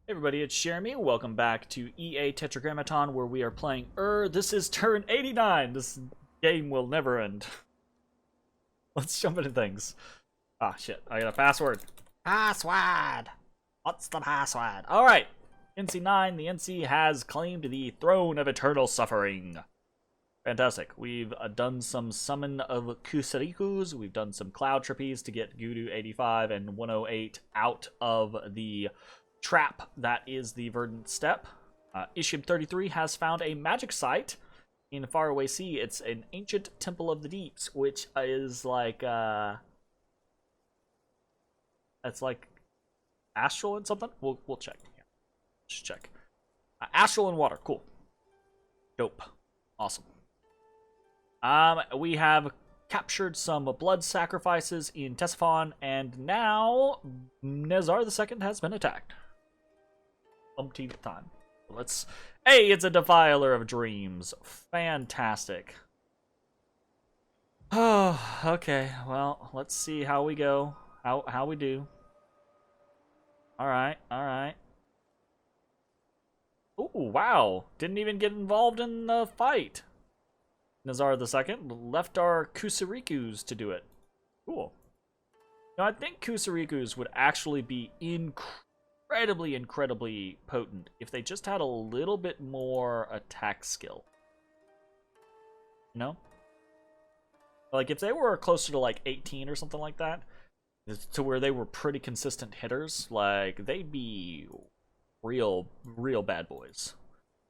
Hey everybody, it's Jeremy. Welcome back to EA Tetragrammaton, where we are playing This is turn 89. This game will never end. Let's jump into things. Ah, shit. I got a password. Password! What's the password? Alright. NC9, the NC has claimed the throne of eternal suffering. Fantastic. We've done some summon of Kusarikus. We've done some cloud trippies to get Gudu 85 and 108 out of the trap that is the Verdant Steppe. Ishib 33 has found a magic site in Faraway Sea. It's an ancient temple of the deeps, which is like it's like astral and something. We'll check. Yeah. Just check. Astral and water. Cool. Dope. Awesome. We have captured some blood sacrifices in Ctesiphon, and now Nezar II has been attacked. Umpteenth time. Hey, it's a defiler of dreams. Fantastic. Oh, okay. Well, let's see how we go. How we do. Alright. Ooh, wow. Didn't even get involved in the fight. Nezar II left our Kusarikus to do it. Cool. Now, I think Kusarikus would actually be incredibly potent if they just had a little bit more attack skill. You know? Like, if they were closer to, like, 18 or something like that, to where they were pretty consistent hitters, like, they'd be real bad boys.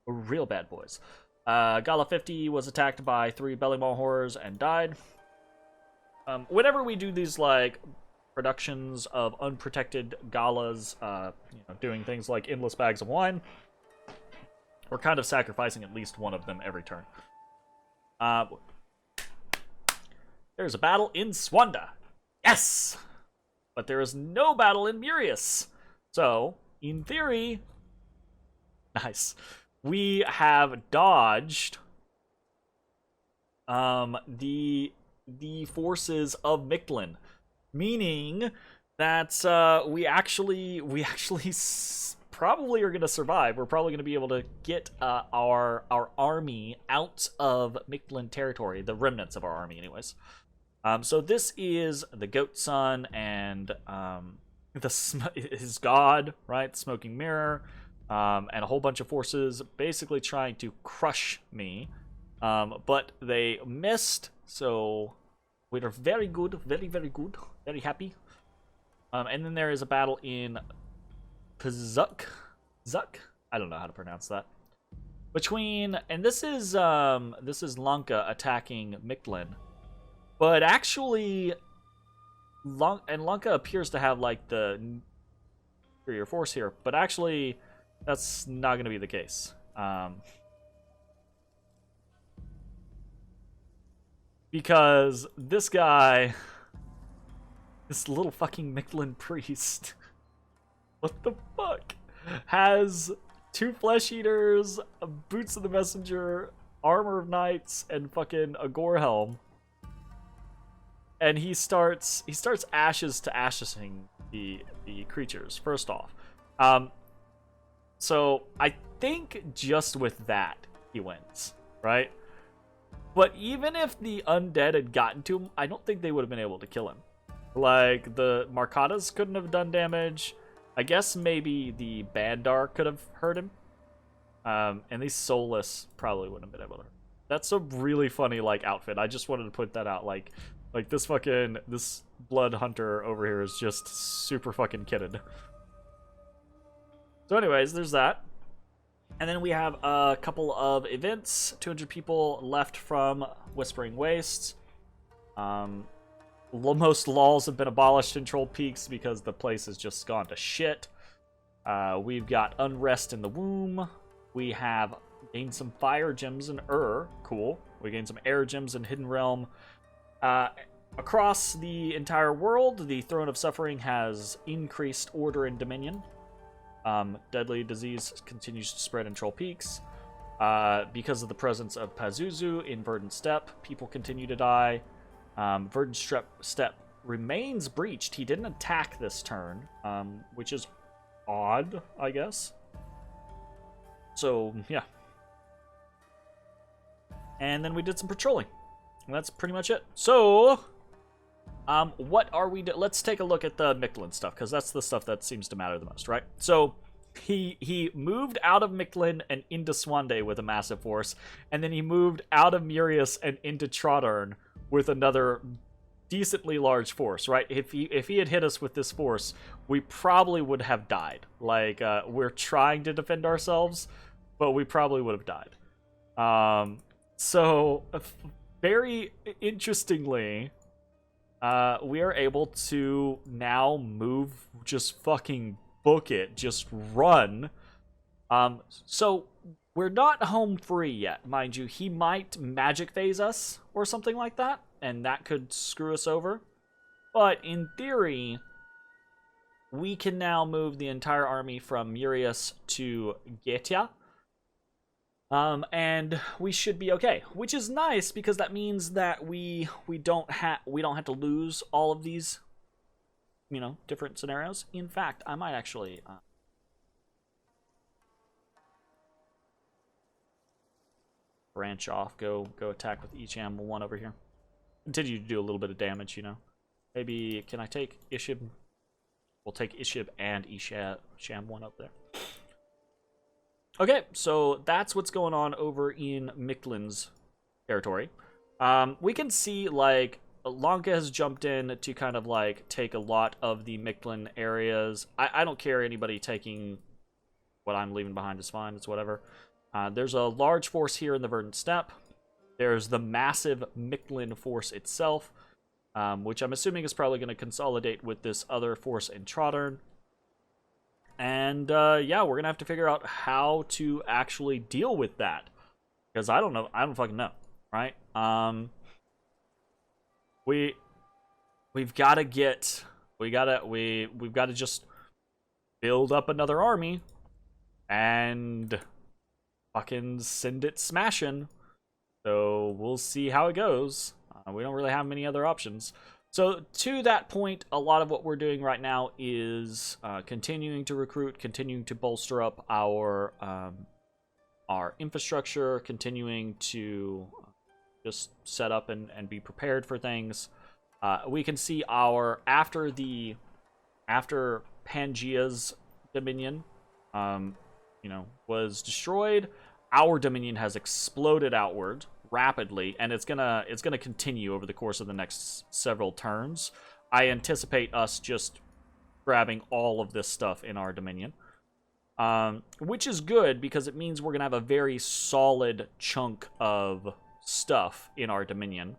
Real bad boys. Gala 50 was attacked by 3 Bellymaw horrors and died. Whenever we do these, like, productions of unprotected galas, doing things like endless bags of wine, we're kind of sacrificing at least one of them every turn. There's a battle in Swanda. Yes! But there is no battle in Murius. So, in theory, nice. We have dodged the forces of Mictlan, meaning that we actually probably are going to survive. We're probably going to be able to get our army out of Mictlan territory, the remnants of our army, anyways. So this is the Goat Son and his god, right? The Smoking Mirror. And a whole bunch of forces basically trying to crush me. But they missed, so we're very good, very good, very happy. And then there is a battle in Zuk? I don't know how to pronounce that. And this is Lanka attacking Mictlan. But actually, Lanka appears to have like the superior force here, but actually that's not going to be the case. Because this guy, this little fucking Mictlan priest, what the fuck, has 2 flesh eaters, boots of the messenger, armor of knights, and fucking a gore helm. And he starts ashes to ashesing the creatures first off. So I think just with that he wins, right? But even if the undead had gotten to him, I don't think they would have been able to kill him. Like, the Marcadas couldn't have done damage. I guess maybe the Bandar could have hurt him. And these Soulless probably wouldn't have been able to hurt him. That's a really funny, like, outfit. I just wanted to put that out. Like this blood hunter over here is just super fucking kitted. So anyways, there's that. And then we have a couple of events. 200 people left from Whispering Wastes. Most laws have been abolished in Troll Peaks because the place has just gone to shit. We've got Unrest in the Womb. We have gained some fire gems in Cool. We gained some air gems in Hidden Realm. Across the entire world, the Throne of Suffering has increased order and dominion. Deadly disease continues to spread in Troll Peaks. Because of the presence of Pazuzu in Verdant Steppe, people continue to die. Verdant Steppe remains breached. He didn't attack this turn, which is odd, I guess. So, yeah. And then we did some patrolling. And that's pretty much it. So, what are we doing? Let's take a look at the Mictlan stuff, because that's the stuff that seems to matter the most, right? So, he moved out of Mictlan and into Swande with a massive force, and then he moved out of Murius and into Trottern with another decently large force, right? If he had hit us with this force, we probably would have died. Like, we're trying to defend ourselves, but we probably would have died. So, very interestingly, we are able to now move, just fucking book it, just run. So, we're not home free yet, mind you. He might magic phase us or something like that, and that could screw us over. But in theory, we can now move the entire army from Murius to Getia. And we should be okay, which is nice because that means that we don't have to lose all of these, you know, different scenarios. In fact, I might actually branch off, go attack with Isham 1 over here. Continue to do a little bit of damage, you know. Maybe can I take Ishib? We'll take Ishib and Isham 1 up there. Okay, so that's what's going on over in Mictlan's territory. We can see, like, Lanka has jumped in to kind of, like, take a lot of the Mictlan areas. I don't care anybody taking what I'm leaving behind is fine. It's whatever. There's a large force here in the Verdant Steppe. There's the massive Mictlan force itself, which I'm assuming is probably going to consolidate with this other force in Trottern. And, yeah, we're gonna have to figure out how to actually deal with that. Because I don't know. I don't fucking know. Right? We've got to get... we've got to just build up another army and fucking send it smashing. So we'll see how it goes. We don't really have many other options. So, to that point, a lot of what we're doing right now is continuing to recruit, continuing to bolster up our infrastructure, continuing to just set up and be prepared for things. We can see after Pangea's dominion, you know, was destroyed, our dominion has exploded outward rapidly, and it's gonna continue over the course of the next several turns. I anticipate us just grabbing all of this stuff in our dominion, which is good because it means we're gonna have a very solid chunk of stuff in our dominion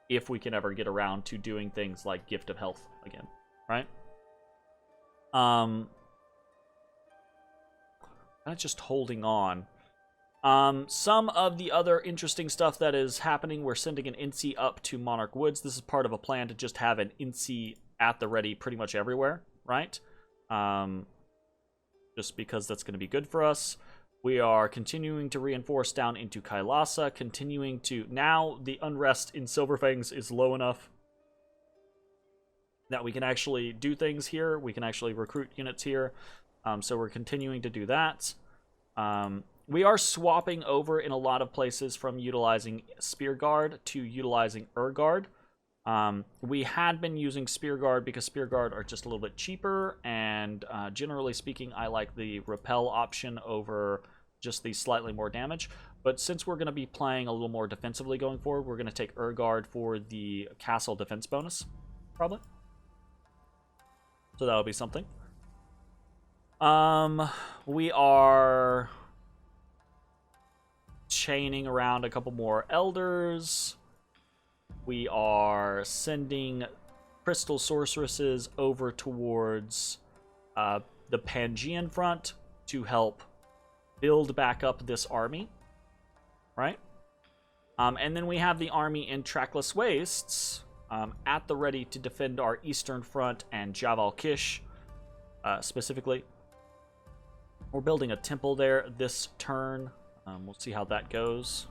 if we can ever get around to doing things like Gift of Health again, right? Kind of just holding on. Some of the other interesting stuff that is happening, we're sending an INSEE up to Monarch Woods. This is part of a plan to just have an INSEE at the ready pretty much everywhere, right? Just because that's going to be good for us. We are continuing to reinforce down into Kailasa, continuing to... Now, the unrest in Silverfangs is low enough that we can actually do things here. We can actually recruit units here. So we're continuing to do that. We are swapping over in a lot of places from utilizing Spear Guard to utilizing Guard. We had been using Spear Guard because Spear Guard are just a little bit cheaper, and generally speaking, I like the Repel option over just the slightly more damage. But since we're going to be playing a little more defensively going forward, we're going to take Guard for the castle defense bonus, probably. So that'll be something. We are chaining around a couple more elders. We are sending crystal sorceresses over towards the Pangean front to help build back up this army, right? And then we have the army in Trackless Wastes at the ready to defend our eastern front and Jabal Kish specifically. We're building a temple there this turn. We'll see how that goes.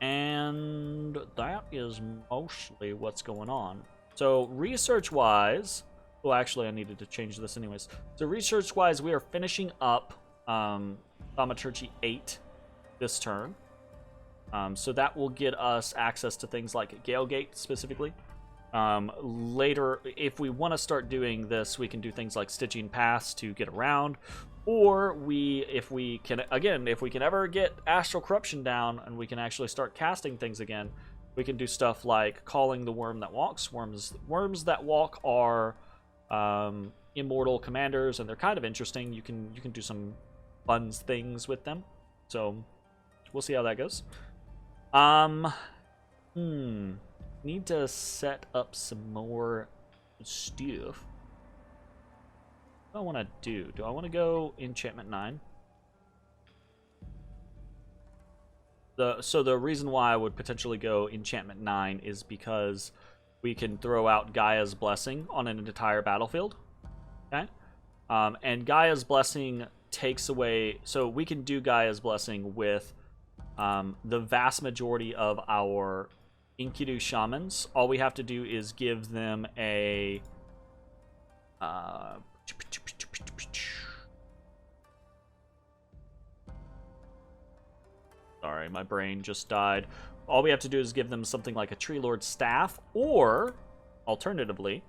And that is mostly what's going on. So research-wise, Well, actually, I needed to change this anyways. So research-wise, we are finishing up Thaumaturgy 8 this turn. So that will get us access to things like Galegate, specifically. Later, if we want to start doing this, we can do things like Stygian Paths to get around. Or if we can ever get Astral Corruption down and we can actually start casting things again, we can do stuff like Calling the Worm That Walks. Worms that walk are immortal commanders, and they're kind of interesting. You can do some fun things with them. So we'll see how that goes. Need to set up some more stuff. What do I want to do? Do I want to go Enchantment 9? So the reason why I would potentially go Enchantment 9 is because we can throw out Gaia's Blessing on an entire battlefield. Okay? And Gaia's Blessing takes away... So we can do Gaia's Blessing with the vast majority of our Enkidu Shamans. All we have to do is give them a... Sorry, my brain just died. All we have to do is give them something like a Tree Lord Staff, or, alternatively,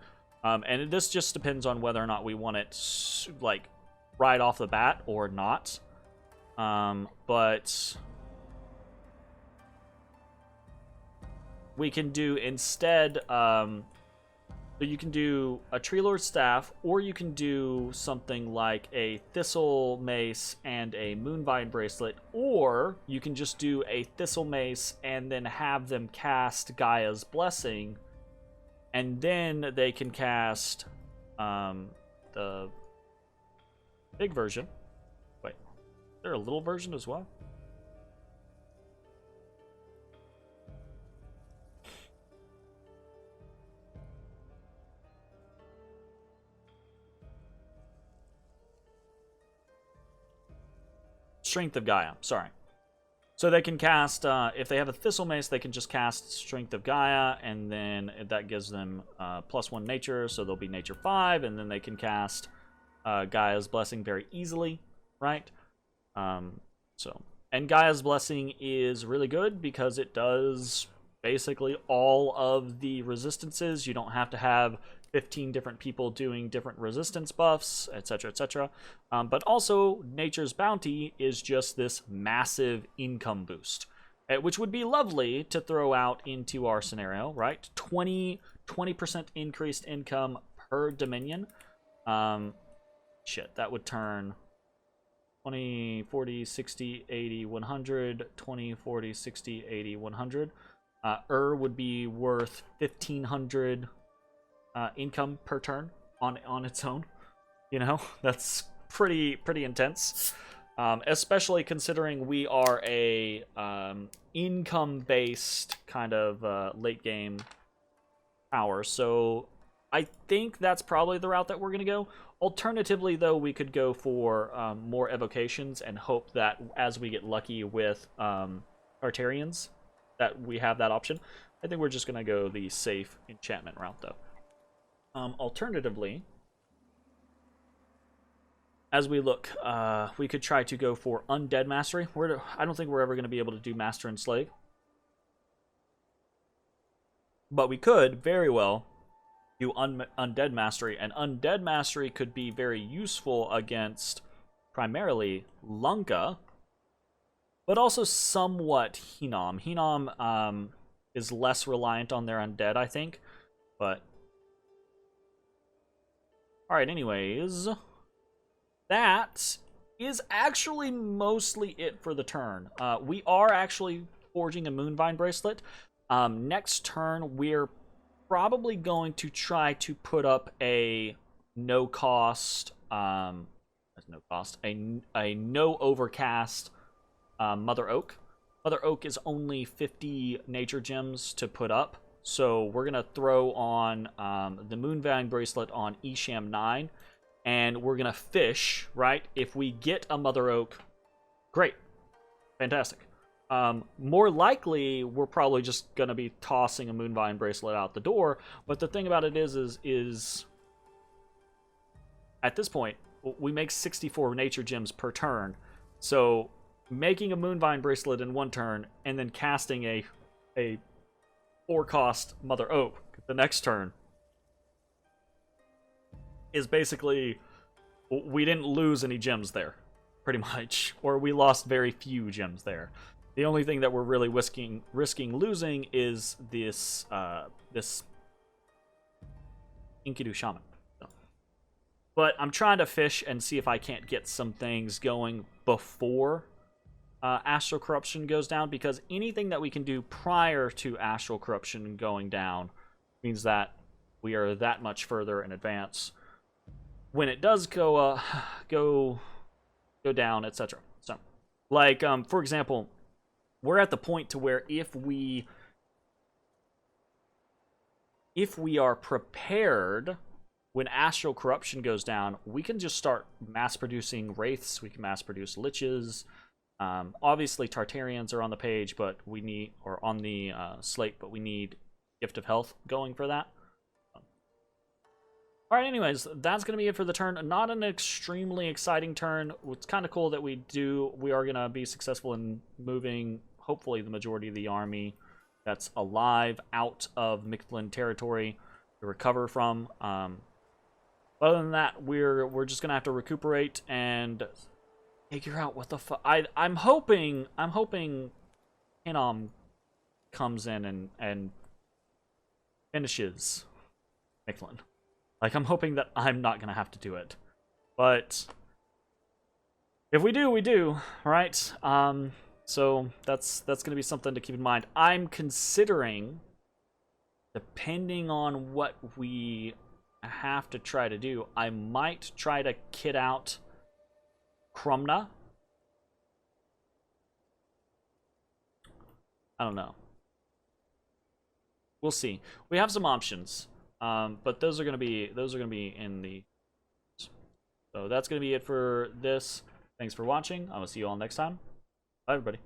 and this just depends on whether or not we want it, like, right off the bat or not. But we can do instead, so you can do a Tree Lord Staff, or you can do something like a Thistle Mace and a Moonvine Bracelet, or you can just do a Thistle Mace and then have them cast Gaia's Blessing, and then they can cast the big version. Wait, is there a little version as well? Strength of Gaia, sorry. So they can cast, if they have a Thistle Mace, they can just cast Strength of Gaia, and then that gives them +1 nature, so they'll be nature 5, and then they can cast Gaia's Blessing very easily, right? And Gaia's Blessing is really good because it does basically all of the resistances. You don't have to have 15 different people doing different resistance buffs, etc., etc. But also, Nature's Bounty is just this massive income boost, which would be lovely to throw out into our scenario, right? 20% increased income per Dominion. Shit, that would turn 20, 40, 60, 80, 100, 20, 40, 60, 80, 100. Would be worth 1,500 income per turn on its own. You know, that's pretty intense, especially considering we are a income based kind of late game power. So I think that's probably the route that we're gonna go. Alternatively, though, we could go for more evocations and hope that as we get lucky with Tartarians, that we have that option. I think we're just gonna go the safe enchantment route, though. Alternatively, as we look, we could try to go for Undead Mastery. I don't think we're ever going to be able to do Master and Slave. But we could very well do Undead Mastery, and Undead Mastery could be very useful against primarily Lunka, but also somewhat Hinam. Hinam is less reliant on their Undead, I think, but... Alright, anyways, that is actually mostly it for the turn. We are actually forging a Moonvine Bracelet. Next turn, we're probably going to try to put up a no-cost, a no-overcast Mother Oak. Mother Oak is only 50 nature gems to put up. So we're going to throw on the Moonvine Bracelet on Esham 9, and we're going to fish, right? If we get a Mother Oak, great. Fantastic. More likely, we're probably just going to be tossing a Moonvine Bracelet out the door, but the thing about it is at this point, we make 64 nature gems per turn. So making a Moonvine Bracelet in one turn and then casting a 4-cost Mother Oak the next turn is basically, we didn't lose any gems there, pretty much, or we lost very few gems there. The only thing that we're really risking losing is this this Enkidu Shaman. So. But I'm trying to fish and see if I can't get some things going before Astral Corruption goes down, because anything that we can do prior to Astral Corruption going down means that we are that much further in advance when it does go down, etc. So, like, for example, we're at the point to where if we are prepared when Astral Corruption goes down, we can just start mass producing Wraiths, we can mass produce Liches. Obviously Tartarians are on the page, but we need, or on the slate, but we need Gift of Health going for that. Alright, anyways, that's going to be it for the turn. Not an extremely exciting turn. It's kind of cool that we are going to be successful in moving, hopefully, the majority of the army that's alive out of Mictlan territory to recover from. Other than that, we're just going to have to recuperate and figure out what the fuck. I'm hoping Hinnom comes in and finishes Mictlan. Like, I'm hoping that I'm not going to have to do it. But if we do, we do, right? So that's going to be something to keep in mind. I'm considering, depending on what we have to try to do, I might try to kit out Crumna. I don't know. We'll see. We have some options. But those are gonna be in the. So that's gonna be it for this. Thanks for watching. I will see you all next time. Bye, everybody.